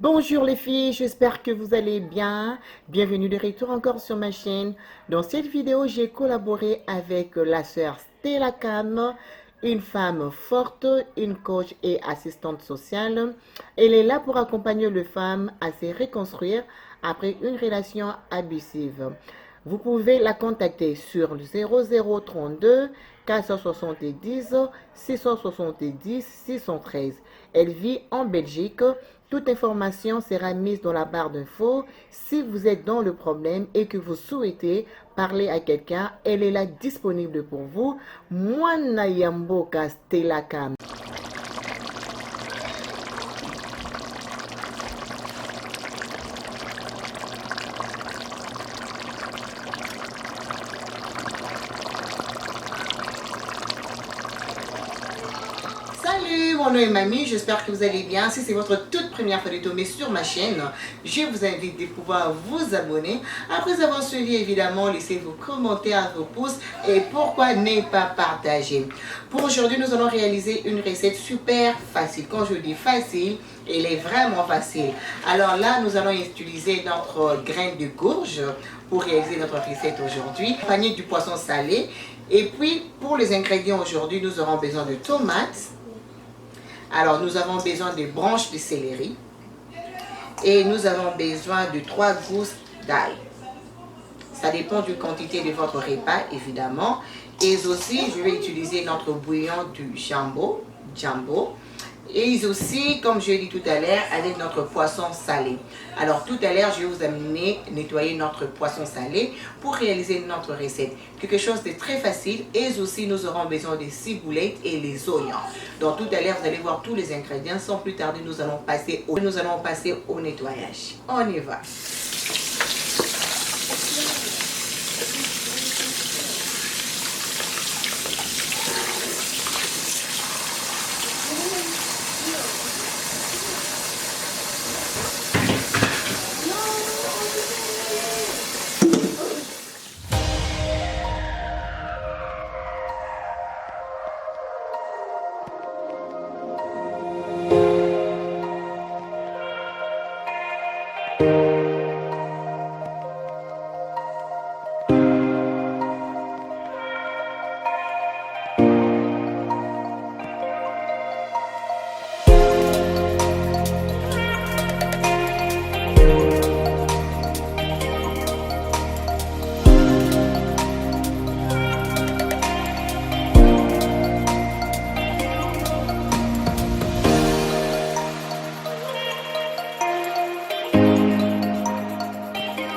Bonjour les filles, j'espère que vous allez bien. Bienvenue de retour encore sur ma chaîne. Dans cette vidéo, j'ai collaboré avec la sœur Stella Khan, une femme forte, une coach et assistante sociale. Elle est là pour accompagner les femmes à se reconstruire après une relation abusive. Vous pouvez la contacter sur le 0032 470 670 613. Elle vit en Belgique. Toute information sera mise dans la barre d'infos. Si vous êtes dans le problème et que vous souhaitez parler à quelqu'un, elle est là disponible pour vous. Moi, Nayambo Stella Khan. Salut, mon nom est Mamie, j'espère que vous allez bien. Si c'est votre toute première fois de tomber sur ma chaîne, je vous invite de pouvoir vous abonner. Après avoir suivi, évidemment, laissez vos commentaires, vos pouces et pourquoi ne pas partager. Pour aujourd'hui, nous allons réaliser une recette super facile. Quand je dis facile, elle est vraiment facile. Alors là, nous allons utiliser notre graine de courge pour réaliser notre recette aujourd'hui. Panier du poisson salé. Et puis, pour les ingrédients aujourd'hui, nous aurons besoin de tomates. Alors, nous avons besoin de branches de céleri et nous avons besoin de 3 gousses d'ail. Ça dépend de la quantité de votre repas, évidemment. Et aussi, je vais utiliser notre bouillon du jumbo. Et aussi, comme je l'ai dit tout à l'heure, avec notre poisson salé. Alors, tout à l'heure, je vais vous amener nettoyer notre poisson salé pour réaliser notre recette. Quelque chose de très facile. Et aussi, nous aurons besoin des ciboulettes et les oignons. Donc, tout à l'heure, vous allez voir tous les ingrédients. Sans plus tarder, nous allons passer au nettoyage. On y va.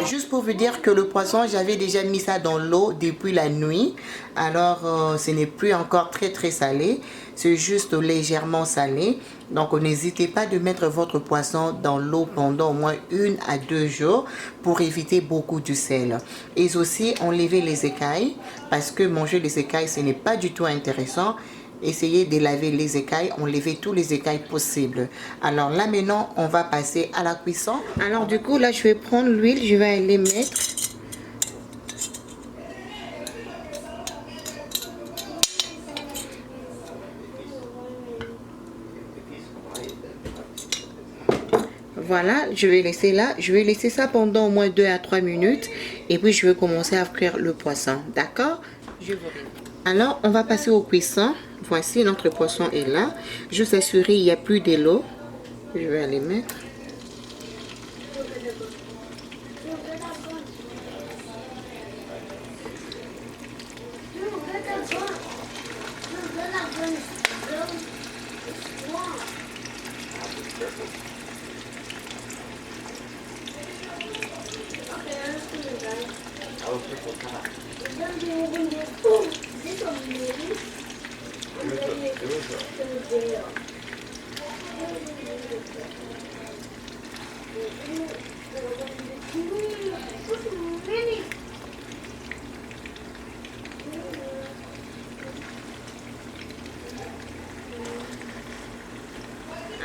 Juste pour vous dire que le poisson, j'avais déjà mis ça dans l'eau depuis la nuit. Alors, ce n'est plus encore très salé. C'est juste légèrement salé. Donc, n'hésitez pas de mettre votre poisson dans l'eau pendant au moins 1 à 2 jours pour éviter beaucoup de sel. Et aussi, enlever les écailles parce que manger les écailles, ce n'est pas du tout intéressant. Essayez de laver les écailles, enlever tous les écailles possibles. Alors là maintenant, on va passer à la cuisson. Alors du coup, là je vais prendre l'huile, je vais aller mettre. Voilà, je vais laisser là. Je vais laisser ça pendant au moins 2 à 3 minutes. Et puis je vais commencer à cuire le poisson. D'accord? Alors, on va passer au cuisson. Voici, notre poisson est là. Juste assurer il n'y a plus de l'eau. Je vais aller mettre.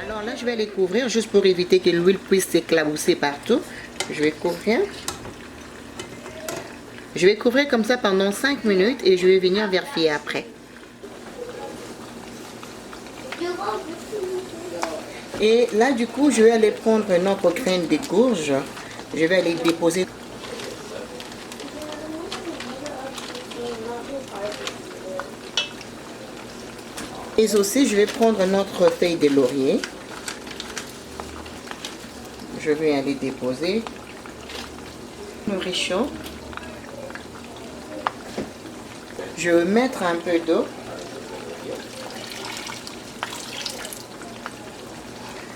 Alors là, je vais les couvrir juste pour éviter que l'huile puisse s'éclabousser partout. Je vais couvrir. Je vais couvrir comme ça pendant 5 minutes et je vais venir vérifier après. Et là, du coup, je vais aller prendre notre graine de courge. Je vais aller déposer. Et aussi, je vais prendre notre feuille de laurier. Je vais aller déposer. Nous réchauffe. Je vais mettre un peu d'eau.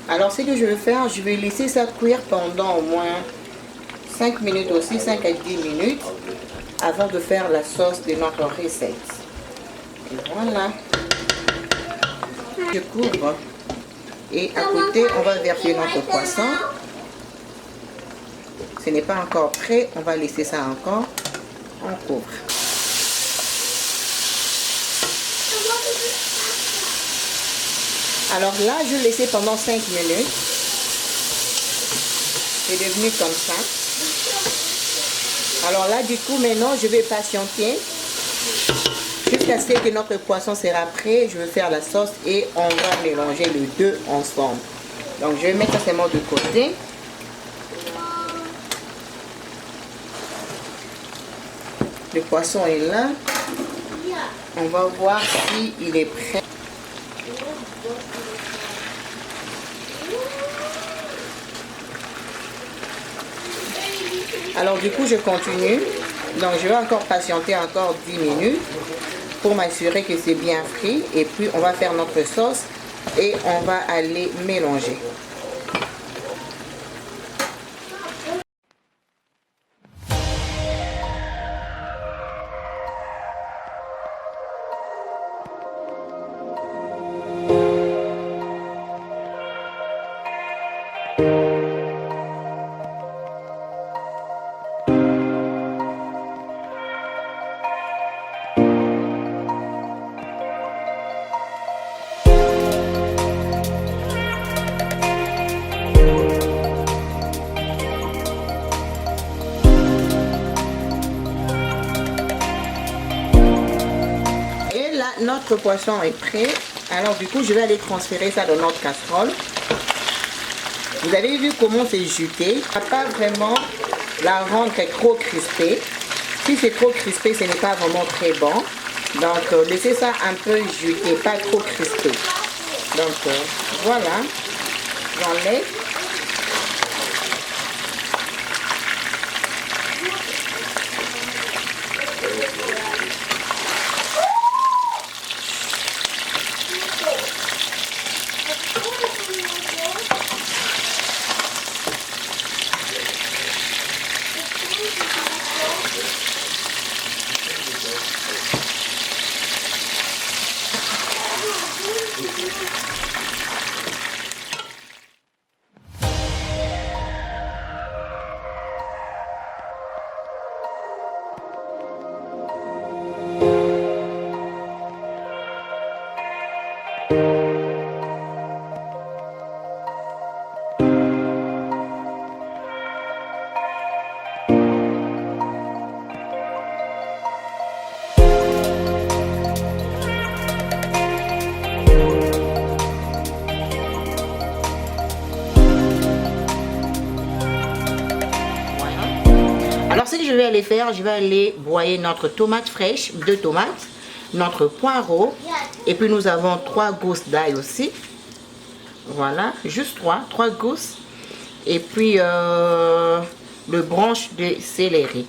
Alors, ce que je vais faire, je vais laisser ça cuire pendant au moins 5 minutes aussi, 5 à 10 minutes, avant de faire la sauce de notre recette. Et voilà. Je couvre. Et à côté, on va verser notre poisson. Ce n'est pas encore prêt, on va laisser ça encore. On couvre. Alors là, je vais laisser pendant 5 minutes. C'est devenu comme ça. Alors là, du coup, maintenant, je vais patienter jusqu'à ce que notre poisson sera prêt. Je vais faire la sauce et on va mélanger les deux ensemble. Donc, je vais mettre ça seulement de côté. Le poisson est là. On va voir s'il est prêt. Alors du coup, je continue. Donc, je vais encore patienter encore 10 minutes pour m'assurer que c'est bien frit. Et puis, on va faire notre sauce et on va aller mélanger. Notre poisson est prêt. Alors du coup, je vais aller transférer ça dans notre casserole. Vous avez vu comment c'est juté. On ne va pas vraiment la rendre trop crispée. Si c'est trop crispé, ce n'est pas vraiment très bon. Donc laissez ça un peu juté, pas trop crispé. Donc voilà, j'enlève. Alors ce que je vais aller faire, je vais aller broyer notre tomate fraîche, 2 tomates, notre poireau, et puis nous avons 3 gousses d'ail aussi. Voilà, juste 3 gousses. Et puis le branche de céleri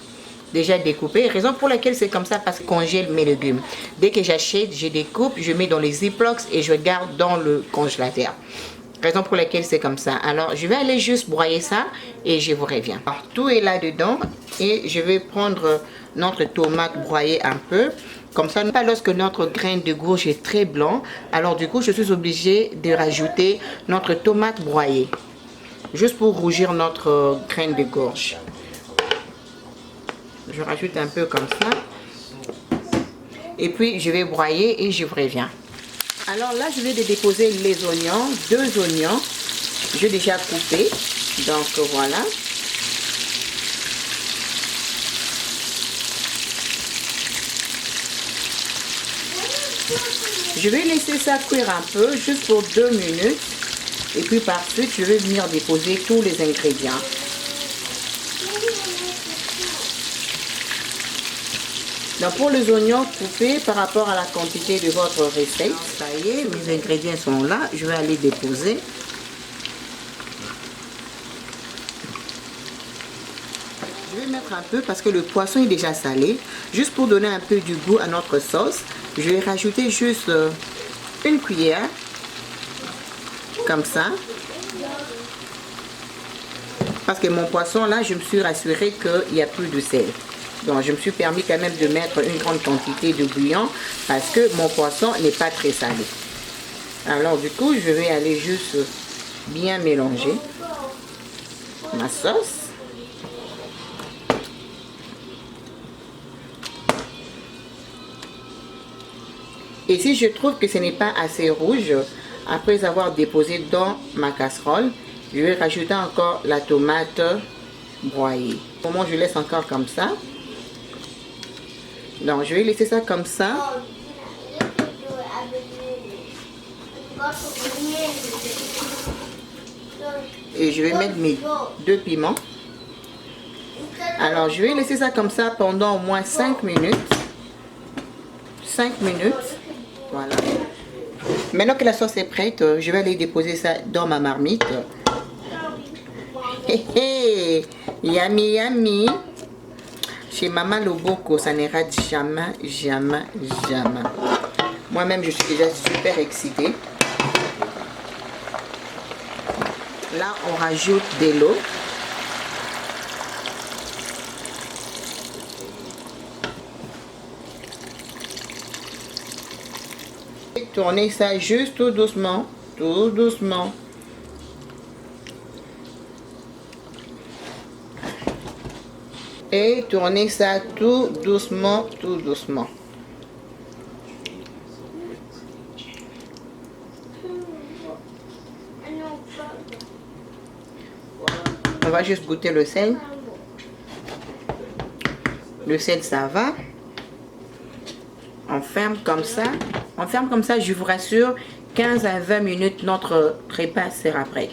déjà découpé. Raison pour laquelle c'est comme ça, parce que je congèle mes légumes. Dès que j'achète, je découpe, je mets dans les ziplocs et je garde dans le congélateur. Raison pour laquelle c'est comme ça. Alors je vais aller juste broyer ça et je vous reviens. Alors, tout est là dedans et je vais prendre notre tomate broyée un peu. Comme ça, pas lorsque notre grain de courge est très blanc. Alors du coup, je suis obligée de rajouter notre tomate broyée. Juste pour rougir notre grain de courge. Je rajoute un peu comme ça. Et puis je vais broyer et je vous reviens. Alors là, je vais déposer les oignons, 2 oignons. J'ai déjà coupé. Donc voilà. Je vais laisser ça cuire un peu, juste pour 2 minutes. Et puis par suite, je vais venir déposer tous les ingrédients. Donc pour les oignons coupés par rapport à la quantité de votre recette, ça y est, mes ingrédients sont là. Je vais aller déposer. Je vais mettre un peu parce que le poisson est déjà salé. Juste pour donner un peu du goût à notre sauce, je vais rajouter juste une cuillère. Comme ça. Parce que mon poisson là, je me suis rassurée qu'il n'y a plus de sel. Donc je me suis permis quand même de mettre une grande quantité de bouillon parce que mon poisson n'est pas très salé. Alors du coup, je vais aller juste bien mélanger ma sauce. Et si je trouve que ce n'est pas assez rouge, après avoir déposé dans ma casserole, je vais rajouter encore la tomate broyée. Au moment, je laisse encore comme ça. Donc, je vais laisser ça comme ça. Et je vais mettre mes 2 piments. Alors, je vais laisser ça comme ça pendant au moins 5 minutes. 5 minutes. Voilà. Maintenant que la sauce est prête, je vais aller déposer ça dans ma marmite. Hé hé, yummy yummy. Chez Maman Loboko, ça ne rate jamais, jamais, jamais. Moi-même, je suis déjà super excitée. Là, on rajoute de l'eau. Tournez ça juste tout doucement, tout doucement. Et tournez ça tout doucement, tout doucement. On va juste goûter le sel. Le sel, ça va. On ferme comme ça. On ferme comme ça, je vous rassure, 15 à 20 minutes, notre repas sera prêt.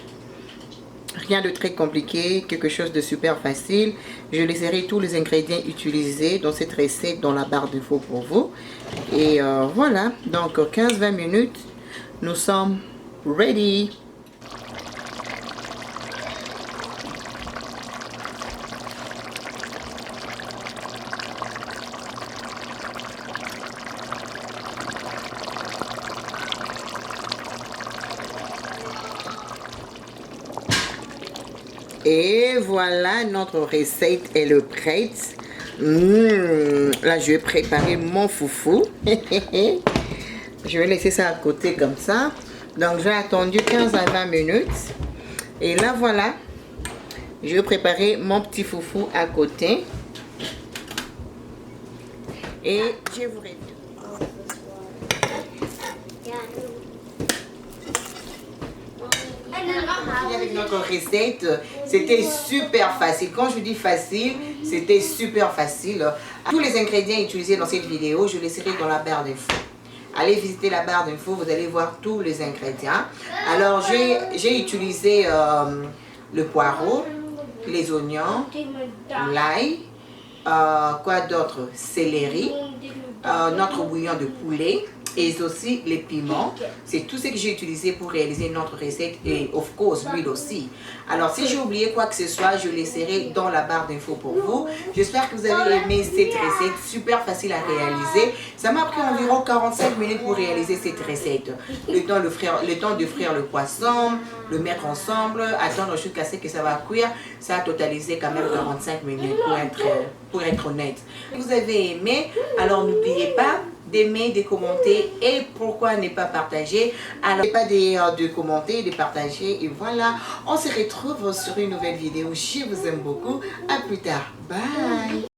Rien de très compliqué, quelque chose de super facile. Je laisserai tous les ingrédients utilisés dans cette recette dans la barre d'infos pour vous. Et voilà, donc 15-20 minutes, nous sommes ready. Et voilà, notre recette est prête. Là, je vais préparer mon foufou. Je vais laisser ça à côté comme ça. Donc, j'ai attendu 15 à 20 minutes. Et là, voilà. Je vais préparer mon petit foufou à côté. Et je vous reviens. Avec notre recette, c'était super facile. Quand je dis facile, c'était super facile. Tous les ingrédients utilisés dans cette vidéo, je les laisserai dans la barre d'infos. Allez visiter la barre d'infos, vous allez voir tous les ingrédients. Alors j'ai utilisé le poireau, les oignons, l'ail, quoi d'autre, céleri, notre bouillon de poulet. Et aussi les piments, c'est tout ce que j'ai utilisé pour réaliser notre recette et of course l'huile aussi. Alors si j'ai oublié quoi que ce soit, je laisserai dans la barre d'infos pour vous. J'espère que vous avez aimé cette recette, super facile à réaliser. Ça m'a pris environ 45 minutes pour réaliser cette recette. Le temps de frire le poisson, le mettre ensemble, attendre jusqu'à ce que ça va cuire. Ça a totalisé quand même 45 minutes pour être honnête. Si vous avez aimé, alors n'oubliez pas d'aimer, de commenter et pourquoi ne pas partager. Alors, n'oubliez pas de commenter, de partager et voilà, on se retrouve sur une nouvelle vidéo. Je vous aime beaucoup. À plus tard. Bye.